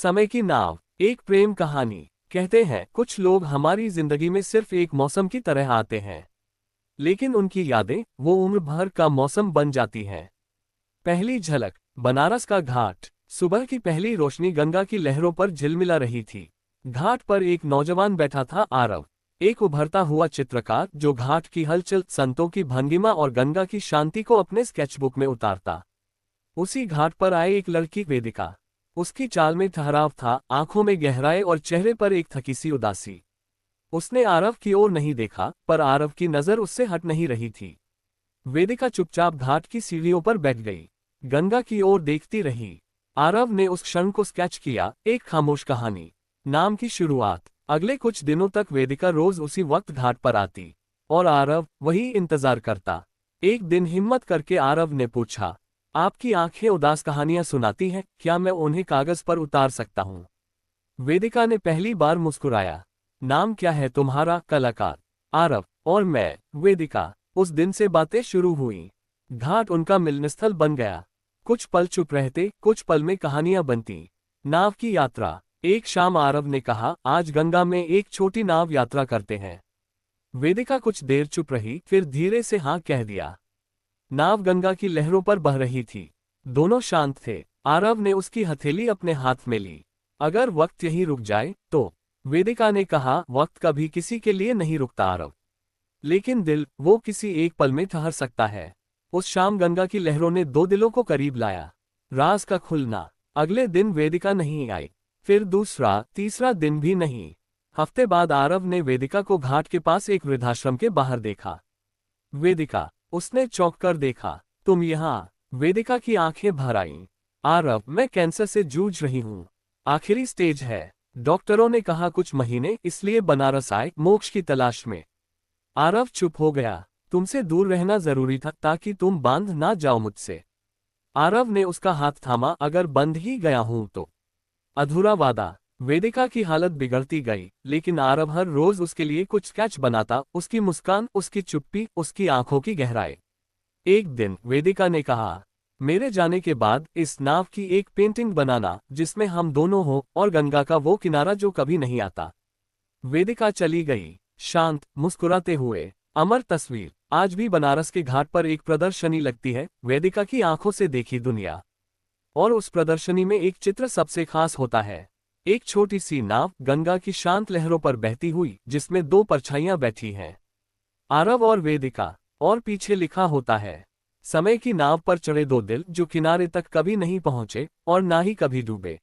समय की नाव, एक प्रेम कहानी। कहते हैं कुछ लोग हमारी जिंदगी में सिर्फ एक मौसम की तरह आते हैं, लेकिन उनकी यादें वो उम्र भर का मौसम बन जाती हैं। पहली झलक, बनारस का घाट। सुबह की पहली रोशनी गंगा की लहरों पर झिलमिला रही थी। घाट पर एक नौजवान बैठा था, आरव, एक उभरता हुआ चित्रकार जो घाट की हलचल, संतों की भंगिमा और गंगा की शांति को अपने स्केचबुक में उतारता। उसी घाट पर आए एक लड़की, वेदिका। उसकी चाल में ठहराव था, आंखों में गहराई और चेहरे पर एक थकी सी उदासी। उसने आरव की ओर नहीं देखा, पर आरव की नजर उससे हट नहीं रही थी। वेदिका चुपचाप घाट की सीढ़ियों पर बैठ गई, गंगा की ओर देखती रही। आरव ने उस क्षण को स्केच किया, एक खामोश कहानी, नाम की शुरुआत। अगले कुछ दिनों तक वेदिका रोज उसी वक्त घाट पर आती, और आरव वही इंतजार करता। एक दिन हिम्मत करके आरव ने पूछा, आपकी आंखें उदास कहानियां सुनाती हैं, क्या मैं उन्हें कागज पर उतार सकता हूँ? वेदिका ने पहली बार मुस्कुराया। नाम क्या है तुम्हारा? कलाकार। आरव। और मैं, वेदिका। उस दिन से बातें शुरू हुई। घाट उनका मिलनस्थल बन गया। कुछ पल चुप रहते, कुछ पल में कहानियां बनती। नाव की यात्रा। एक शाम आरव ने कहा, आज गंगा में एक छोटी नाव यात्रा करते हैं। वेदिका कुछ देर चुप रही, फिर धीरे से हाँ कह दिया। नाव गंगा की लहरों पर बह रही थी। दोनों शांत थे। आरव ने उसकी हथेली अपने हाथ में ली। अगर वक्त यहीं रुक जाए तो? वेदिका ने कहा, वक्त कभी किसी के लिए नहीं रुकता आरव, लेकिन दिल, वो किसी एक पल में ठहर सकता है। उस शाम गंगा की लहरों ने दो दिलों को करीब लाया। राज का खुलना। अगले दिन वेदिका नहीं आई, फिर दूसरा, तीसरा दिन भी नहीं। हफ्ते बाद आरव ने वेदिका को घाट के पास एक वृद्धाश्रम के बाहर देखा। वेदिका। उसने चौंक कर देखा, तुम यहाँ? वेदिका की आंखें भर आईं। आरव, मैं कैंसर से जूझ रही हूँ, आखिरी स्टेज है। डॉक्टरों ने कहा कुछ महीने, इसलिए बनारस आए, मोक्ष की तलाश में। आरव चुप हो गया। तुमसे दूर रहना जरूरी था, ताकि तुम बांध ना जाओ मुझसे। आरव ने उसका हाथ थामा, अगर बंध ही गया हूं तो? अधूरा वादा। वेदिका की हालत बिगड़ती गई, लेकिन आरव हर रोज उसके लिए कुछ स्केच बनाता, उसकी मुस्कान, उसकी चुप्पी, उसकी आंखों की गहराई। एक दिन वेदिका ने कहा, मेरे जाने के बाद इस नाव की एक पेंटिंग बनाना, जिसमें हम दोनों हों, और गंगा का वो किनारा जो कभी नहीं आता। वेदिका चली गई, शांत, मुस्कुराते हुए। अमर तस्वीर। आज भी बनारस के घाट पर एक प्रदर्शनी लगती है, वेदिका की आंखों से देखी दुनिया। और उस प्रदर्शनी में एक चित्र सबसे खास होता है। एक छोटी सी नाव, गंगा की शांत लहरों पर बहती हुई, जिसमें दो परछाइयां बैठी हैं, आरव और वेदिका। और पीछे लिखा होता है, समय की नाव पर चढ़े दो दिल, जो किनारे तक कभी नहीं पहुंचे और ना ही कभी डूबे।